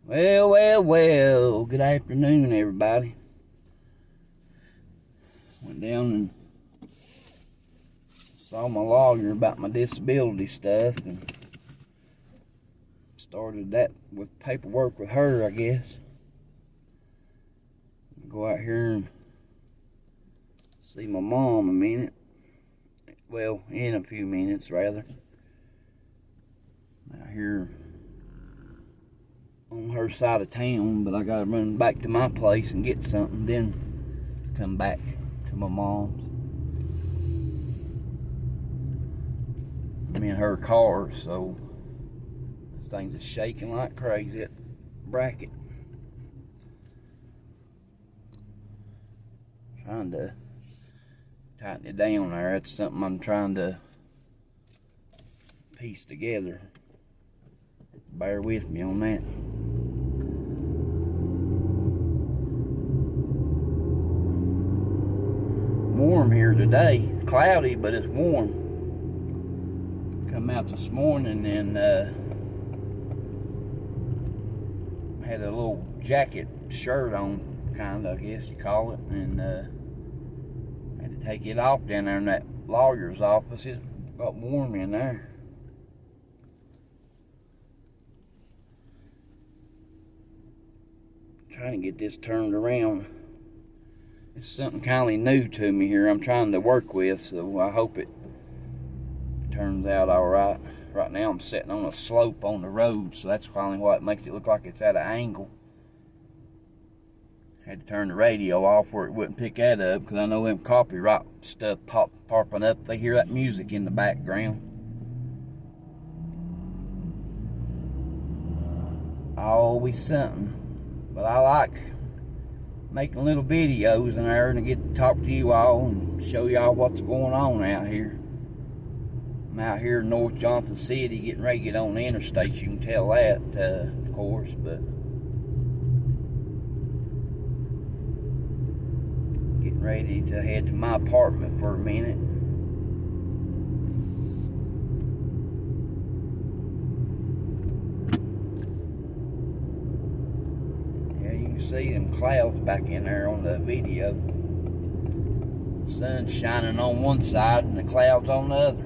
Well. Good afternoon, everybody. Went down and saw my lawyer about my disability stuff and started that with paperwork with her, I guess. Go out here and see my mom a minute. Well, in a few minutes, rather. Out here on her side of town, but I gotta run back to my place and get something, then come back to my mom's. I'm in her car, so this thing's just shaking like crazy at bracket. Trying to tighten it down there. That's something I'm trying to piece together. Bear with me on that. Warm here today. Cloudy, but it's warm. Come out this morning and had a little jacket shirt on, kinda, I guess you call it, and had to take it off down there in that lawyer's office. It got warm in there. Trying to get this turned around. It's something kind of new to me here I'm trying to work with, so I hope it turns out all right. Right now I'm sitting on a slope on the road, so that's probably why it makes it look like it's at an angle. Had to turn the radio off where it wouldn't pick that up, because I know them copyright stuff popping up. They hear that music in the background. Always something. But I like making little videos in there and get to talk to you all and show y'all what's going on out here. I'm out here in North Johnson City getting ready to get on the interstate. You can tell that, of course, but getting ready to head to my apartment for a minute. See them clouds back in there on the video. The sun's shining on one side and the clouds on the other.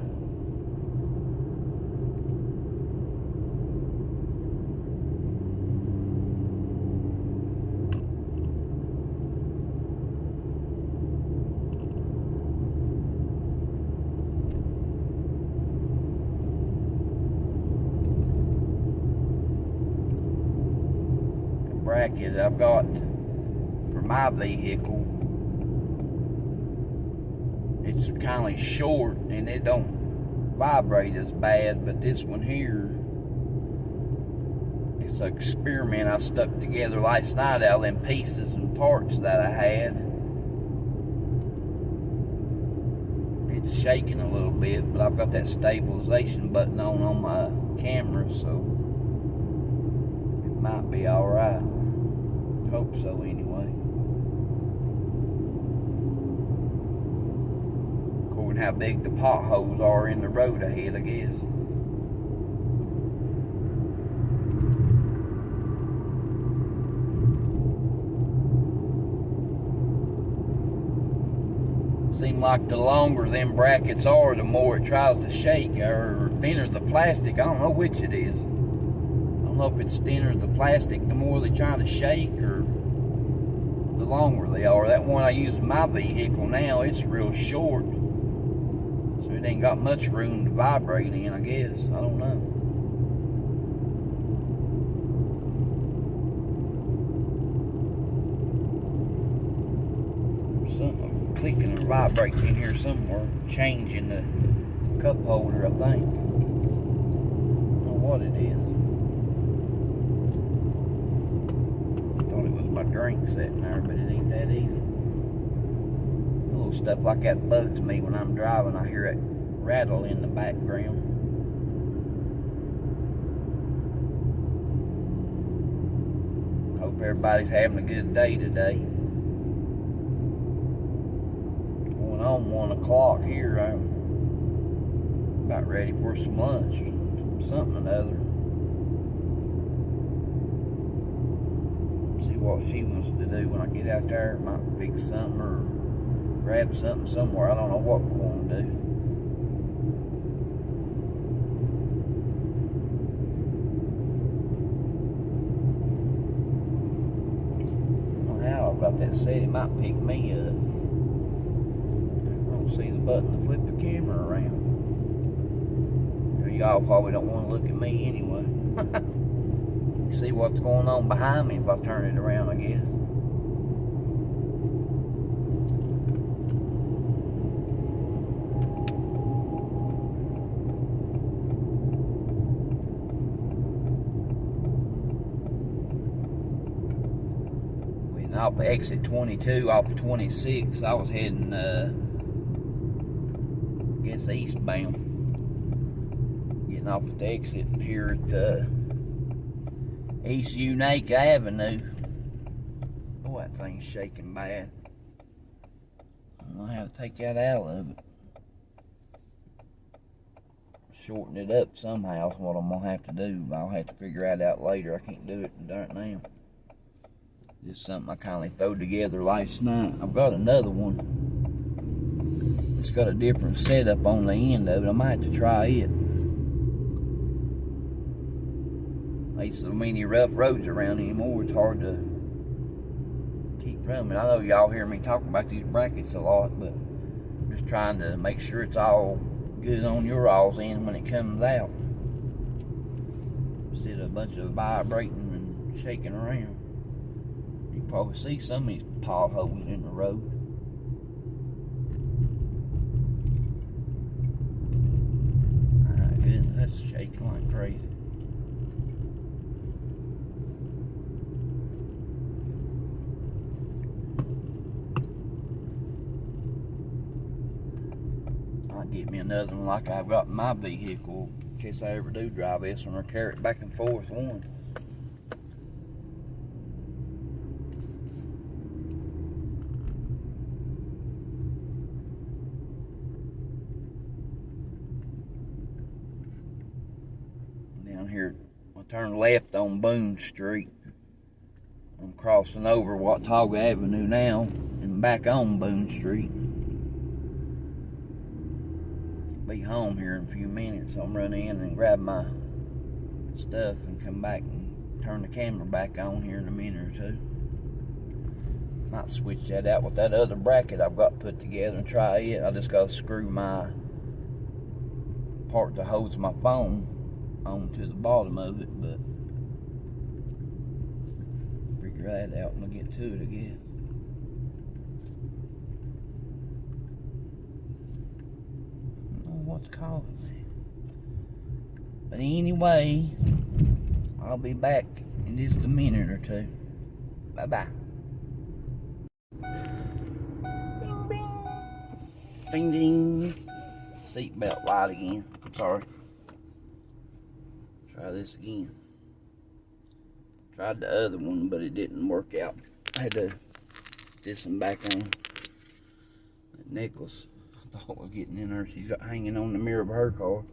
Bracket I've got for my vehicle, it's kind of short and it don't vibrate as bad, but this one here, it's an experiment I stuck together last night out of them pieces and parts that I had. It's shaking a little bit, but I've got that stabilization button on my camera, so it might be alright. Hope so anyway. According to how big the potholes are in the road ahead, I guess. Seems like the longer them brackets are, the more it tries to shake, or thinner the plastic. I don't know which it is. I don't know if it's thinner the plastic, the more they try to shake, or the longer they are. That one I use in my vehicle now, it's real short, so it ain't got much room to vibrate in, I guess. I don't know. Something clicking or vibrating in here somewhere, changing the cup holder, I think. I don't know what it is. My drink sitting there, but it ain't that either. Little stuff like that bugs me when I'm driving. I hear it rattle in the background. Hope everybody's having a good day today. Going on 1 o'clock here. I'm about ready for some lunch, something or other. what she wants to do when I get out there. Might fix something or grab something somewhere. I don't know what we're going to do. How I've got that set, it might pick me up. I don't see the button to flip the camera around. Y'all probably don't want to look at me anyway. See what's going on behind me if I turn it around, I guess. When off exit 22, off 26, I was heading, I guess eastbound. Getting off at the exit here at East Unique Avenue. Oh, that thing's shaking bad. I don't know how to take that out of it. Shorten it up somehow is what I'm gonna have to do, but I'll have to figure that out later. I can't do it right now. Just something I kindly threw together last night. I've got another one. It's got a different setup on the end of it. I might have to try it. Ain't so many rough roads around anymore. It's hard to keep from it. I know y'all hear me talking about these brackets a lot, but I'm just trying to make sure it's all good on your all's end when it comes out. Instead of a bunch of vibrating and shaking around. You can probably see some of these potholes in the road. My goodness, that's shaking like crazy. Get me another one like I've got in my vehicle in case I ever do drive this one or carry it back and forth one. Down here, I turn left on Boone Street. I'm crossing over Watauga Avenue now and back on Boone Street. Be home here in a few minutes. I'm running in and grab my stuff and come back and turn the camera back on here in a minute or two. Might switch that out with that other bracket I've got put together and try it. I just got to screw my part that holds my phone onto the bottom of it, but figure that out when I get to it again. What's calling me. But anyway, I'll be back in just a minute or two. Bye-bye. Bing, bing. Ding, ding. Seatbelt light again. Sorry. Try this again. Tried the other one, but it didn't work out. I had to put this one back on. That necklace. I thought was getting in her. She's got hanging on the mirror of her car.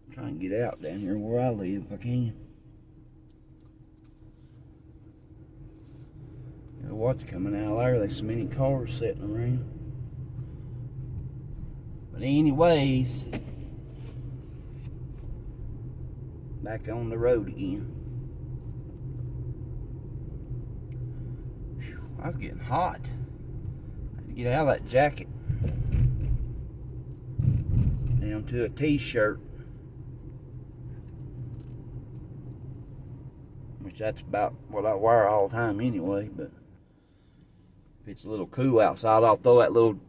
I'm trying to get out down here where I live if I can. Got what's coming out of there. There's so many cars sitting around. But anyways, back on the road again. I was getting hot. I had to get out of that jacket. Down to a t-shirt. Which that's about what I wear all the time anyway, but if it's a little cool outside, I'll throw that little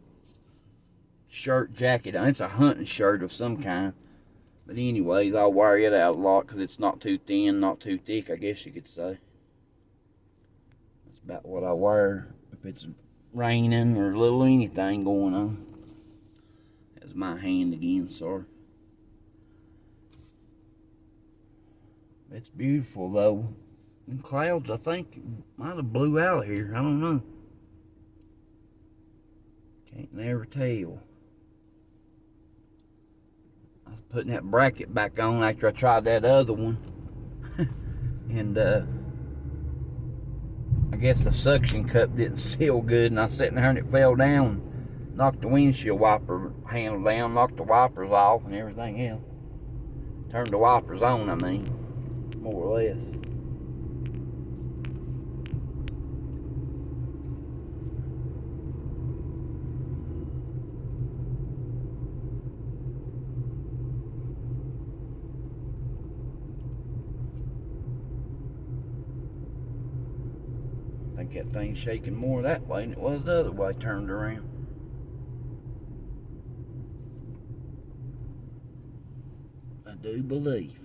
shirt jacket on. It's a hunting shirt of some kind. But anyways, I'll wear it out a lot because it's not too thin, not too thick, I guess you could say. About what I wear if it's raining or a little anything going on. That's my hand again, sorry. It's beautiful though. The clouds, I think, might have blew out here. I don't know. Can't never tell. I was putting that bracket back on after I tried that other one. and I guess the suction cup didn't seal good, and I was sitting there and it fell down, knocked the windshield wiper handle down, knocked the wipers off and everything else. Turned the wipers on, I mean, more or less. I think that thing's shaking more that way than it was the other way turned around. I do believe.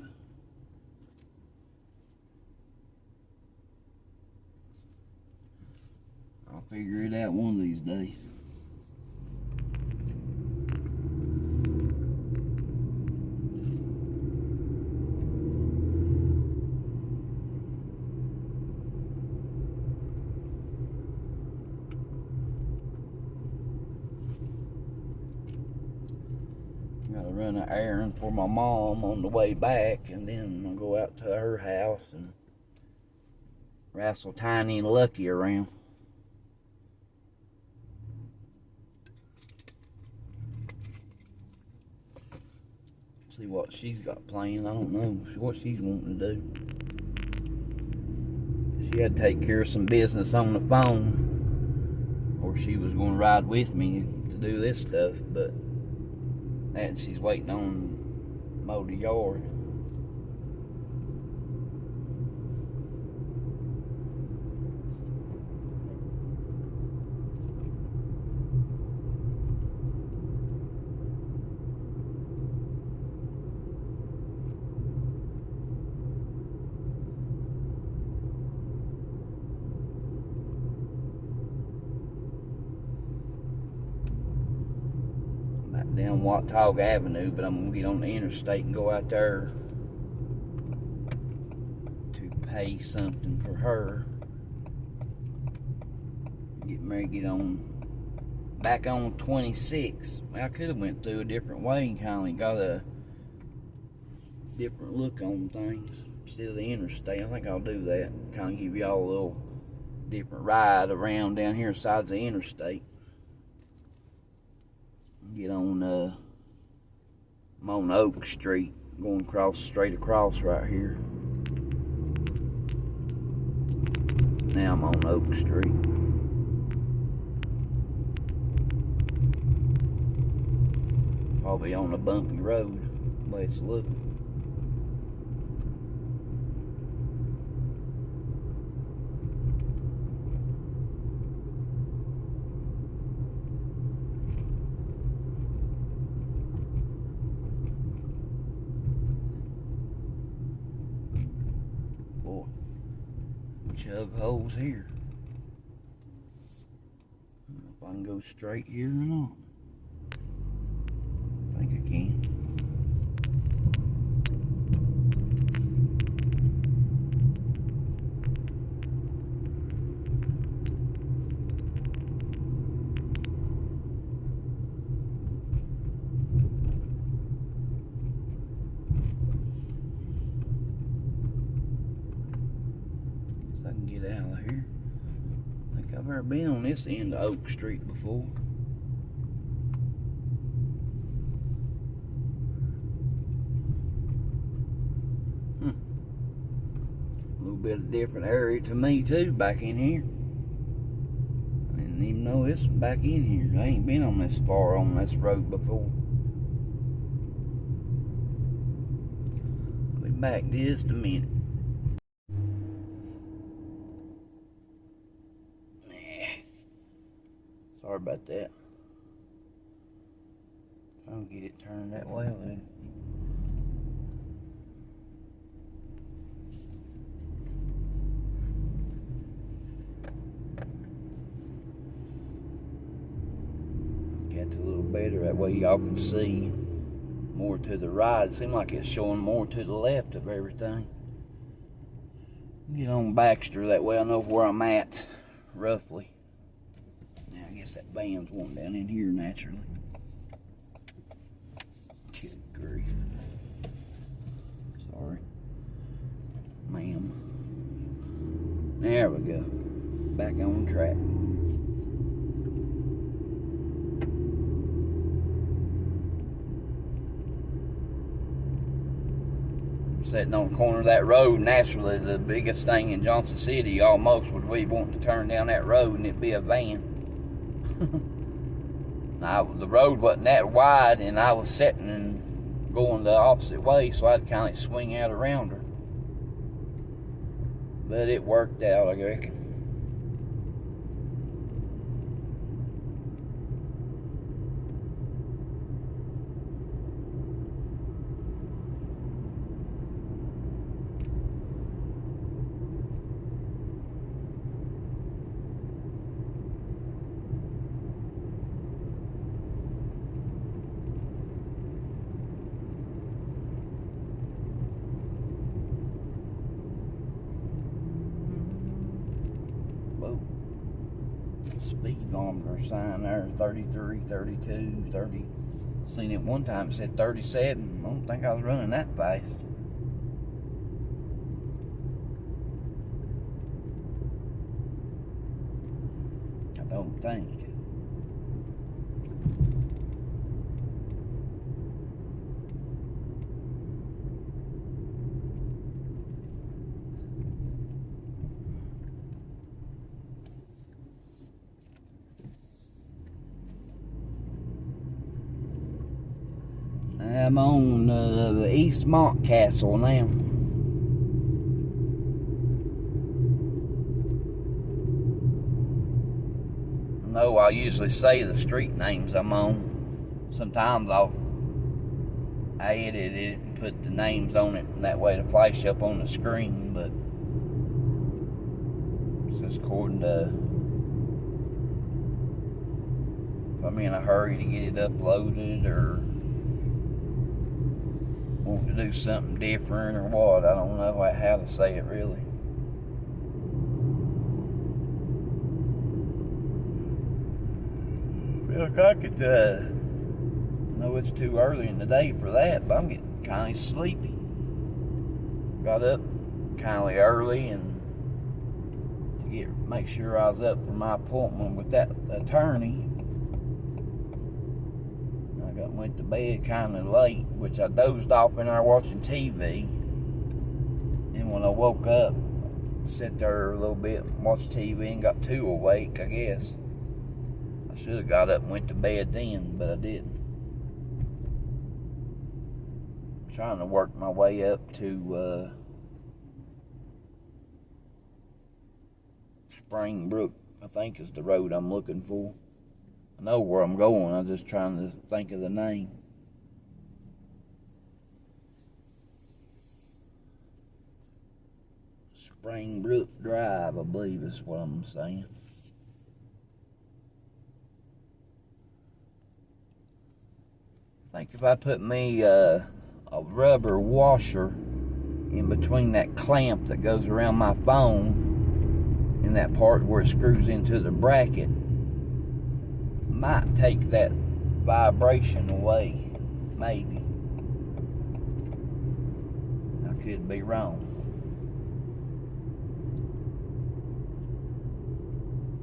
I'll figure it out one of these days. Gotta run an errand for my mom on the way back, and then I'll go out to her house and wrestle Tiny and Lucky around. See what she's got planned. I don't know what she's wanting to do. She had to take care of some business on the phone, or she was going to ride with me to do this stuff, but and she's waiting on mow the yard. Down Watauga Avenue, but I'm gonna get on the interstate and go out there to pay something for her. Get married, get on back on 26. I could have went through a different way and kind of got a different look on things instead of the interstate. I think I'll do that. Kind of give y'all a little different ride around down here besides the interstate. Get on, I'm on Oak Street, going across, straight across right here. Now I'm on Oak Street. Probably on a bumpy road, the way it's looking. Chug holes here. I don't know if I can go straight here or not. I think I can. I can get out of here. I think I've ever been on this end of Oak Street before. A little bit of different area to me too back in here. I didn't even know this was back in here. I ain't been on this far on this road before. I'll be back just a minute. Sorry about that. I'll get it turned that way then. Get a little better, that way y'all can see more to the right. It seems like it's showing more to the left of everything. Get on Baxter, that way I know where I'm at, roughly. Now I guess that van's one down in here naturally. Good grief. Sorry. Ma'am. There we go. Back on track. Sitting on the corner of that road, naturally the biggest thing in Johnson City almost would be wanting to turn down that road and it'd be a van. Now, the road wasn't that wide and I was sitting and going the opposite way, so I'd kind of swing out around her. But it worked out, I reckon. Speedometer sign there, 33, 32, 30. Seen it one time, it said 37. I don't think I was running that fast. I don't think. I'm on the East Montcastle now. No, I usually say the street names I'm on. Sometimes I'll edit it and put the names on it, and that way it'll flash up on the screen, but it's just according to if I'm in a hurry to get it uploaded or want to do something different or what. I don't know how to say it really. Look, I could, know it's too early in the day for that, but I'm getting kind of sleepy. Got up kind of early and to make sure I was up for my appointment with that attorney. Went to bed kind of late, which I dozed off in there watching TV. And when I woke up, sat there a little bit and watched TV and got too awake, I guess. I should have got up and went to bed then, but I didn't. I'm trying to work my way up to Springbrook, I think is the road I'm looking for. I know where I'm going, I'm just trying to think of the name. Springbrook Drive, I believe is what I'm saying. I think if I put me a rubber washer in between that clamp that goes around my phone, in that part where it screws into the bracket, might take that vibration away, maybe. I could be wrong.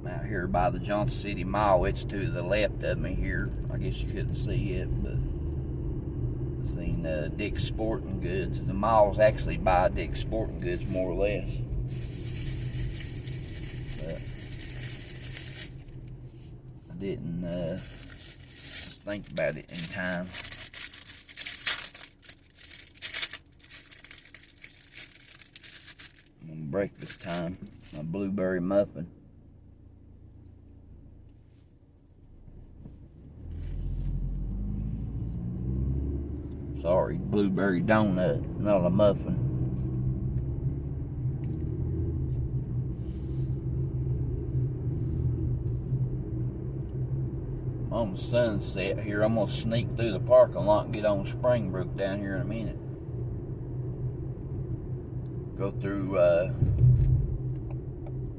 I'm out here by the Johnson City Mall. It's to the left of me here. I guess you couldn't see it, but I've seen Dick's Sporting Goods. The mall's actually by Dick's Sporting Goods, more or less. Didn't just think about it in time. Breakfast time, my blueberry muffin. Sorry, blueberry donut, not a muffin. On Sunset here, I'm gonna sneak through the parking lot and get on Springbrook down here in a minute. Go through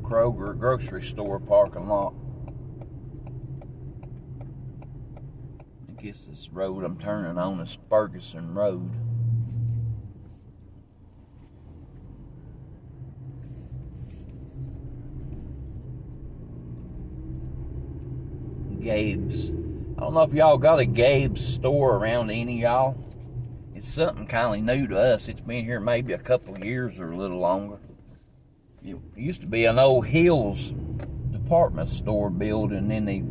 Kroger grocery store parking lot. I guess this road I'm turning on is Ferguson Road. Gabe's. I don't know if y'all got a Gabe's store around any of y'all. It's something kind of new to us. It's been here maybe a couple of years or a little longer. It used to be an old Hills department store building, then they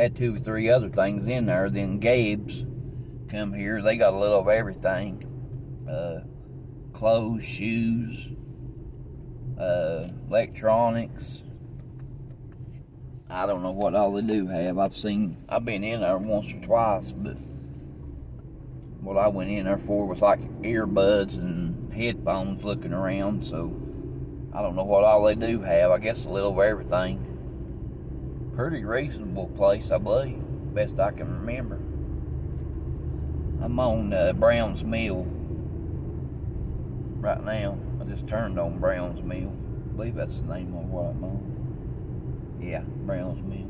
had 2 or 3 other things in there. Then Gabe's come here. They got a little of everything. Clothes, shoes, electronics. I don't know what all they do have. I've been in there once or twice, but what I went in there for was like earbuds and headphones looking around, so I don't know what all they do have. I guess a little of everything. Pretty reasonable place, I believe, best I can remember. I'm on Brown's Mill right now. I just turned on Brown's Mill. I believe that's the name of what I'm on. Yeah, Brown's Mill.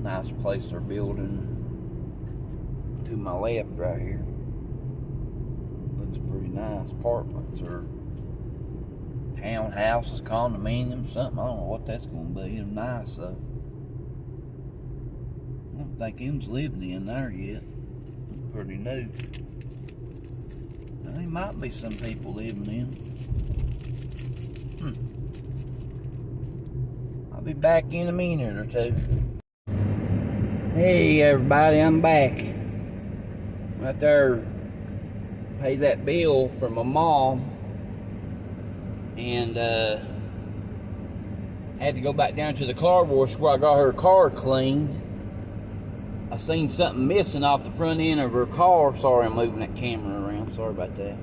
Nice place they're building to my left right here. Looks pretty nice. Apartments or townhouses, condominiums, something. I don't know what that's going to be. It's nice though. I don't think him's living in there yet. Pretty new. Now, there might be some people living in. I'll be back in a minute or two. Hey everybody, I'm back. Right there, paid that bill for my mom, and had to go back down to the car wash where I got her car cleaned. I seen something missing off the front end of her car. Sorry, I'm moving that camera around. Sorry about that.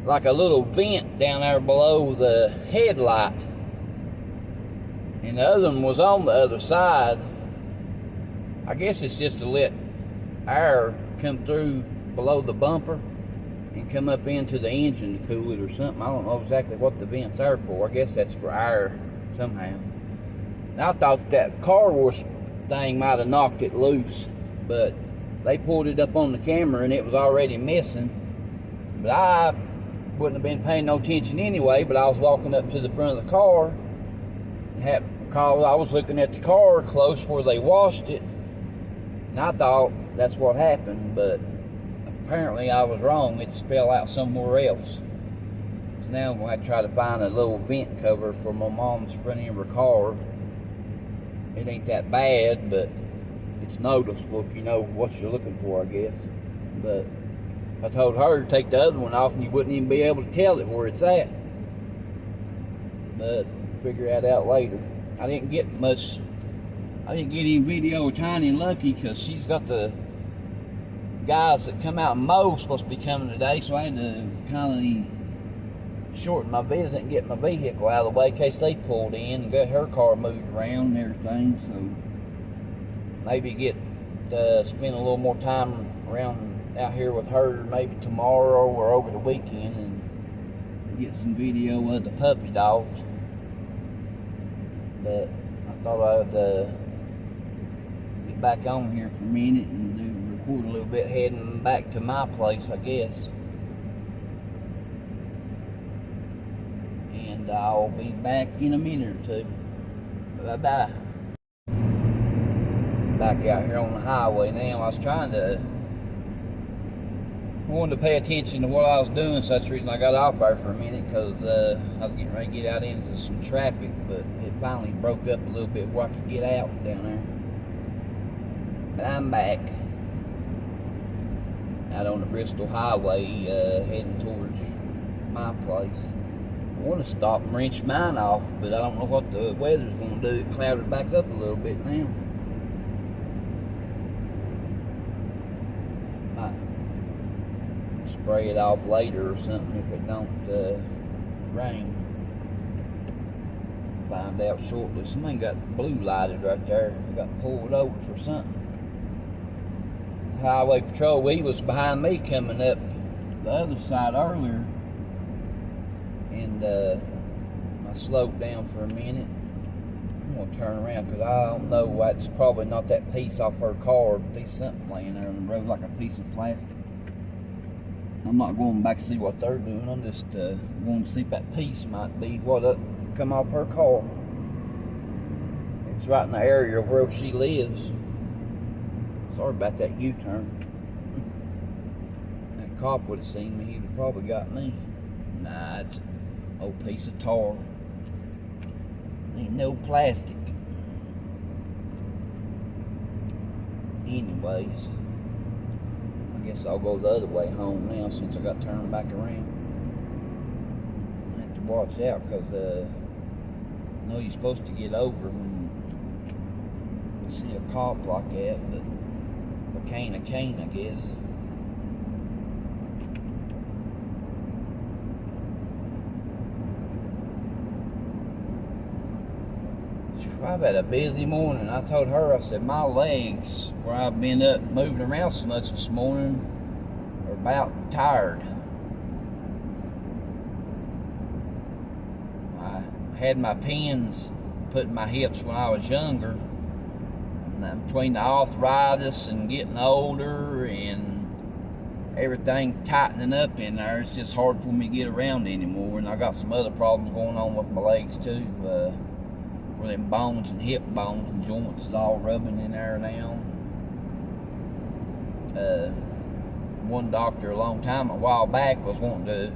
Like a little vent down there below the headlight, and the other one was on the other side. I guess it's just to let air come through below the bumper and come up into the engine to cool it or something. I don't know exactly what the vent's there for. I guess that's for air somehow. And I thought that car wash thing might have knocked it loose, but they pulled it up on the camera and it was already missing. But I wouldn't have been paying no attention anyway, but I was walking up to the front of the car because I was looking at the car close where they washed it. And I thought that's what happened, but apparently I was wrong. It spelled out somewhere else. So now I'm going to try to find a little vent cover for my mom's front end of her car. It ain't that bad, but it's noticeable if you know what you're looking for, I guess. But I told her to take the other one off and you wouldn't even be able to tell it where it's at. But figure that out later. I didn't get any video of Tiny and Lucky because she's got the guys that come out and mow supposed to be coming today, so I had to kind of shorten my visit and get my vehicle out of the way in case they pulled in and got her car moved around and everything. So maybe get to spend a little more time around out here with her maybe tomorrow or over the weekend and get some video of the puppy dogs. But I thought I'd get back on here for a minute and record a little bit heading back to my place, I guess. And I'll be back in a minute or two. Bye-bye. Back out here on the highway now. I wanted to pay attention to what I was doing, so that's the reason I got off there for a minute, because I was getting ready to get out into some traffic, but it finally broke up a little bit where I could get out down there. But I'm back out on the Bristol Highway, heading towards my place. I want to stop and wrench mine off, but I don't know what the weather's going to do. It clouded back up a little bit now. Spray it off later or something if it don't rain. find out shortly. Somebody got blue lighted right there. Got pulled over for something. Highway Patrol, he was behind me coming up the other side earlier. And I slowed down for a minute. I'm going to turn around because I don't know. It's probably not that piece off her car, but there's something laying there on the road like a piece of plastic. I'm not going back to see what they're doing. I'm just going to see if that piece might be what come off her car. It's right in the area where she lives. Sorry about that U-turn. That cop would have seen me. He'd have probably got me. Nah, it's an old piece of tar. Ain't no plastic. Anyways, I guess I'll go the other way home now since I got turned back around. I have to watch out because I know you're supposed to get over when you see a cop like that, but a cane, I guess. I've had a busy morning. I told her, I said, my legs, where I've been up moving around so much this morning, are about tired. I had my pins put in my hips when I was younger. And between the arthritis and getting older and everything tightening up in there, it's just hard for me to get around anymore. And I got some other problems going on with my legs too. Where them bones and hip bones and joints is all rubbing in there now. One doctor a while back was wanting to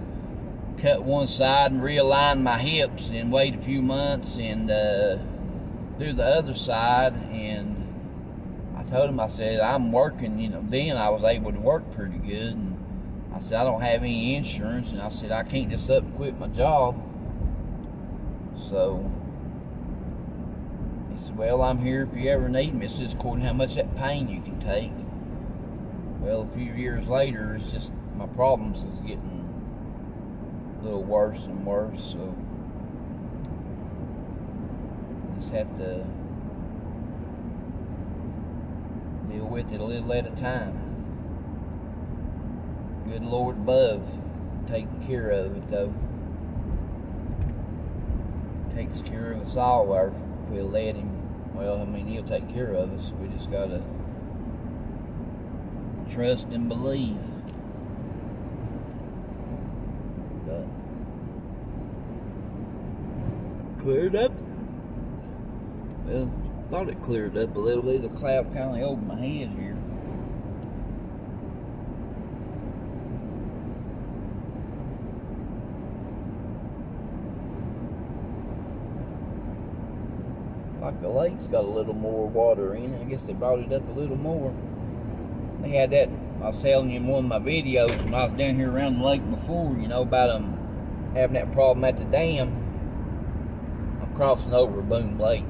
cut one side and realign my hips and wait a few months and do the other side. And I told him, I said, I'm working, then I was able to work pretty good. And I said, I don't have any insurance. And I said, I can't just up and quit my job. So he said, well, I'm here if you ever need me. It's just according to how much that pain you can take. Well, a few years later, it's just my problems is getting a little worse and worse. So I just have to deal with it a little at a time. Good Lord above taking care of it, though. Takes care of us all, if we'll let him. Well, he'll take care of us. We just gotta trust and believe. But cleared up? Well, thought it cleared up a little bit. The cloud kind of over my head here. Like the lake's got a little more water in it. I guess they brought it up a little more. They had that, I was telling you in one of my videos when I was down here around the lake before, about them having that problem at the dam. I'm crossing over Boone Lake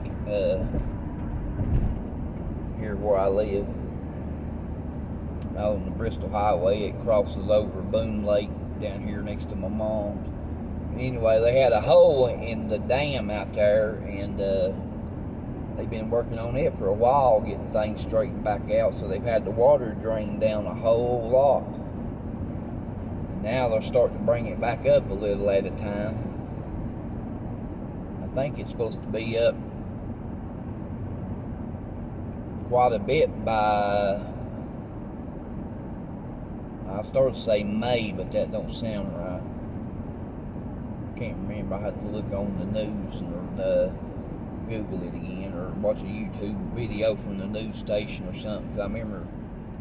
here where I live. Out on the Bristol Highway, it crosses over Boone Lake down here next to my mom's. Anyway, they had a hole in the dam out there, and they've been working on it for a while, getting things straightened back out, so they've had the water drain down a whole lot. And now they're starting to bring it back up a little at a time. I think it's supposed to be up quite a bit by, I started to say May, but that don't sound right. I can't remember. I had to look on the news or Google it again, or watch a YouTube video from the news station or something, because I remember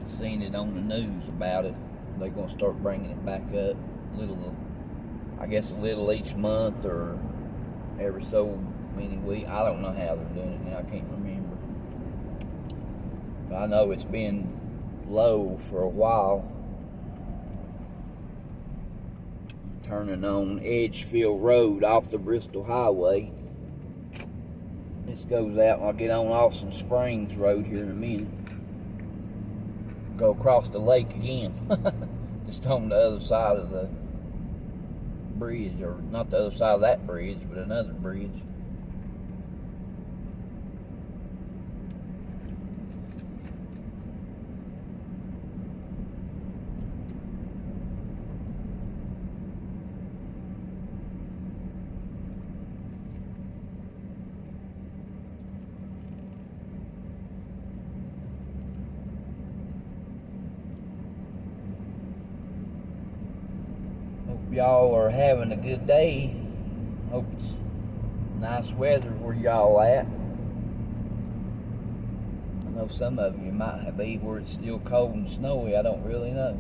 seeing it on the news about it. They're going to start bringing it back up I guess a little each month or every so many weeks. I don't know how they're doing it now. I can't remember. But I know it's been low for a while. Turning on Edgefield Road off the Bristol Highway. This goes out and I'll get on Austin Springs Road here in a minute. Go across the lake again. Just on the other side of the bridge, or not the other side of that bridge, but another bridge. y'all are having a good day. Hope it's nice weather where y'all at. I know some of you might be where it's still cold and snowy. I don't really know.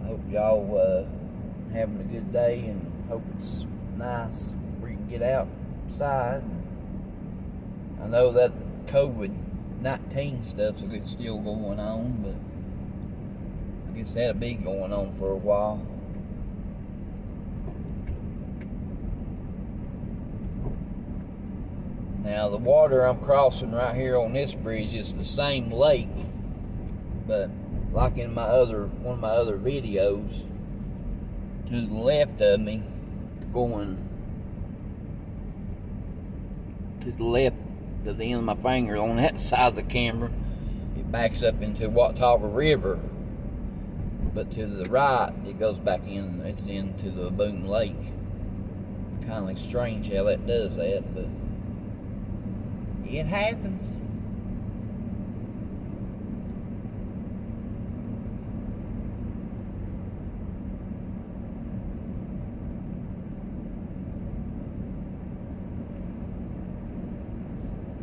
I hope y'all having a good day, and hope it's nice where you can get outside. I know that COVID-19 stuff is still going on, but I guess that'll be going on for a while. Now the water I'm crossing right here on this bridge is the same lake, but like in one of my other videos, to the left of me, going to the left of the end of my finger on that side of the camera, it backs up into Watauga River, but to the right it goes back in, it's into the Boone Lake. Kind of strange how that does that, but it happens.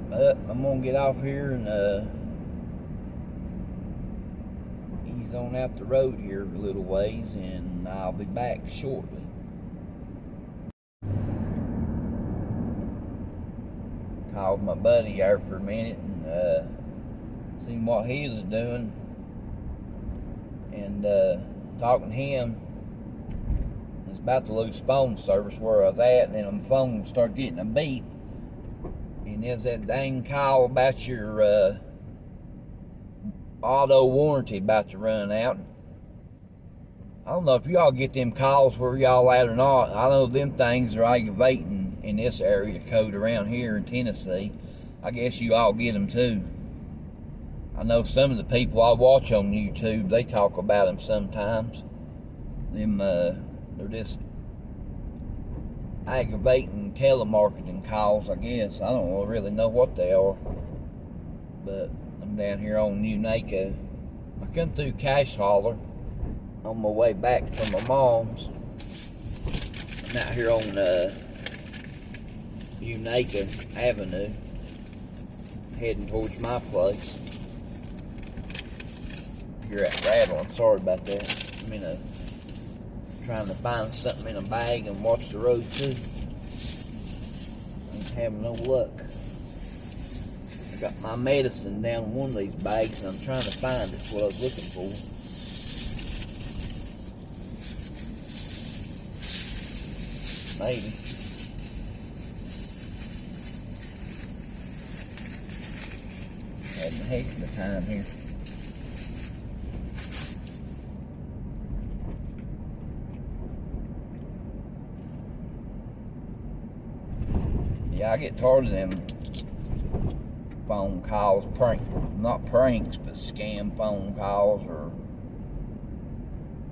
But I'm gonna get off here and ease on out the road here a little ways, and I'll be back shortly. Called my buddy there for a minute and seen what he was doing, and talking to him. I was about to lose phone service where I was at, and then my phone started getting a beep, and there's that dang call about your auto warranty about to run out. I don't know if y'all get them calls where y'all at or not. I know them things are aggravating in this area code around here in Tennessee. I guess you all get them too. I know some of the people I watch on YouTube, they talk about them sometimes. Them, they're just aggravating telemarketing calls, I guess. I don't really know what they are. But I'm down here on Unaco. I come through Cash Holler on my way back from my mom's. I'm out here on Unaco Avenue, heading towards my place. Hear that rattling, sorry about that. I'm trying to find something in a bag and watch the road too. I'm having no luck. I got my medicine down in one of these bags and I'm trying to find it. That's what I was looking for. Maybe. Having a heck of a time here. Yeah, I get tired of them phone calls, not pranks, but scam phone calls, or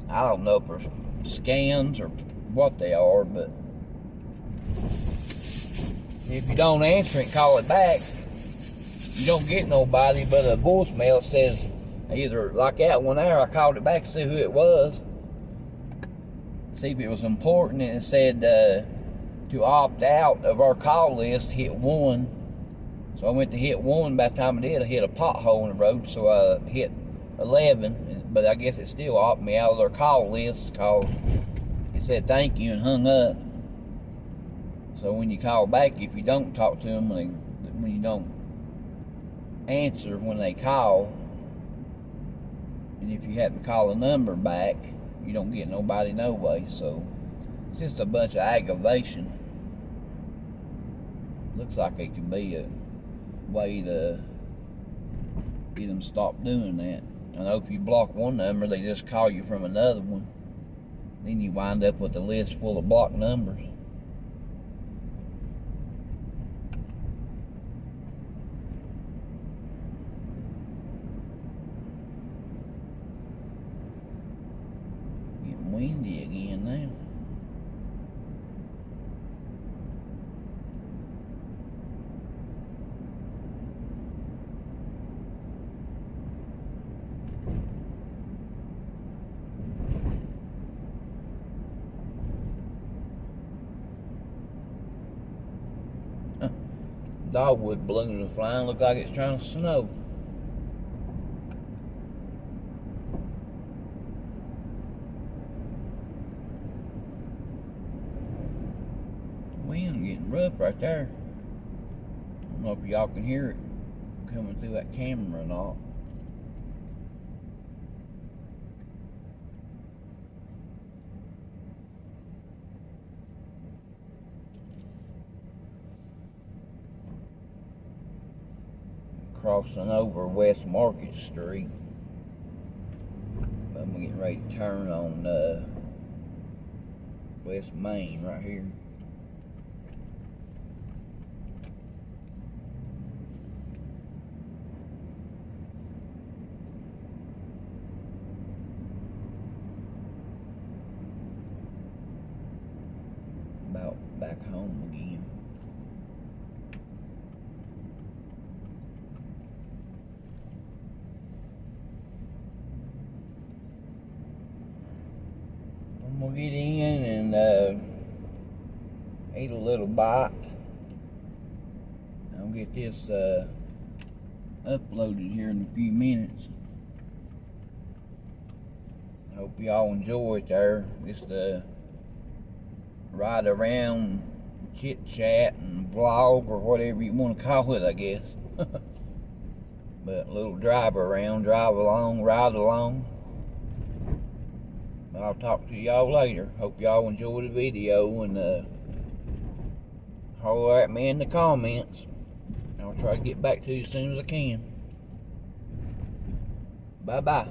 I don't know if they're scams or what they are, but if you don't answer and call it back, you don't get nobody but a voicemail says, either like that one there, I called it back to see who it was, see if it was important, and it said to opt out of our call list, hit 1. So I went to hit 1. By the time I did, I hit a pothole in the road, so I hit 11, but I guess it still opted me out of their call list because it said thank you and hung up. So when you call back, if you don't talk to them, when you don't answer when they call, and if you happen to call a number back, you don't get nobody no way. So it's just a bunch of aggravation. Looks like it could be a way to get them stop doing that. I know if you block one number, they just call you from another one. Then you wind up with a list full of blocked numbers. Getting windy again now. dogwood balloons are flying. Look like it's trying to snow. Wind getting rough right there. I don't know if y'all can hear it coming through that camera or not. Crossing over West Market Street. I'm getting ready to turn on West Main right here. About back home again. I'm gonna get in and eat a little bite. I'll get this uploaded here in a few minutes. Hope y'all enjoy it there. Just ride around, chit chat and vlog or whatever you want to call it, I guess. But a little drive around, drive along, ride along. I'll talk to y'all later. Hope y'all enjoy the video and holler at me in the comments. I'll try to get back to you as soon as I can. Bye-bye.